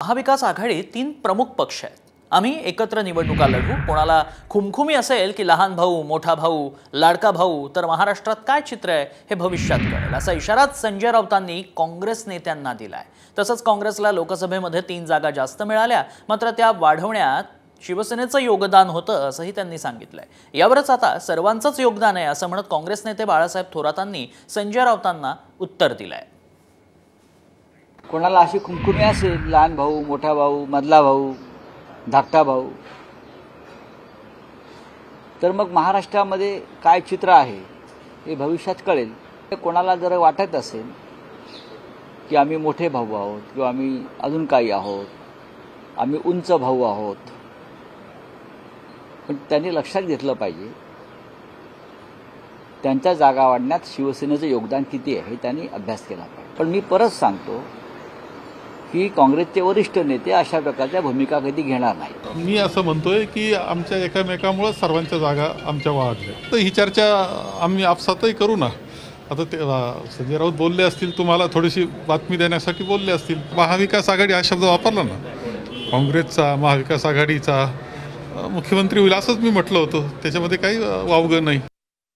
महाविकास आघाडीत 3 प्रमुख पक्ष आहेत। आम्ही एकत्र निवडणुका लढू। कोणाला खुमखुमी असेल की लहान भाऊ, मोठा भाऊ, लाडका भाऊ, तर महाराष्ट्रात काय चित्र आहे हे भविष्यात कळेल, असा इशारा संजय राऊतांनी काँग्रेस नेत्यांना दिलाय। तसंच काँग्रेसला लोकसभेमध्ये 3 जागा जास्त मिळाल्या, मात्र त्या वाढवण्यात शिवसेनेचं योगदान होतं असंही त्यांनी सांगितलंय। यावरच आता सर्वांचंच योगदान आहे असं म्हणत काँग्रेस नेते बाळासाहेब थोरातांनी संजय राऊतांना उत्तर दिलंय। कोणाला अशी खुमखुमी असेल, लहान भाऊ, मोठा भाऊ, मधला भाऊ, धाकटा भाऊ, तर मग महाराष्ट्रामध्ये काय चित्र आहे हे भविष्यात कळेल। कोणाला जर वाटत असेल की आम्ही मोठे भाऊ आहोत किंवा आम्ही अजून काही आहोत, आम्ही उंच भाऊ आहोत, पण त्यांनी लक्षात घेतलं पाहिजे त्यांच्या जागा वाढण्यात शिवसेनेचं योगदान किती आहे हे त्यांनी अभ्यास केला पाहिजे। पण मी परत सांगतो की काँग्रेसचे वरिष्ठ नेते अशा प्रकारच्या भूमिका कधी घेणार नाही। मी असं म्हणतोय की आमच्या एकामेकामुळे सर्वांच्या जागा आमच्या वाढल्या, तर ही चर्चा आम्ही आपसातही करू ना। आता ते संजय राऊत बोलले असतील, तुम्हाला थोडीशी बातमी देण्यासाठी बोलले असतील। महाविकास आघाडी हा शब्द वापरला ना, काँग्रेसचा महाविकास आघाडीचा मुख्यमंत्री होईल असंच मी म्हटलं होतं, त्याच्यामध्ये काही वावगं नाही।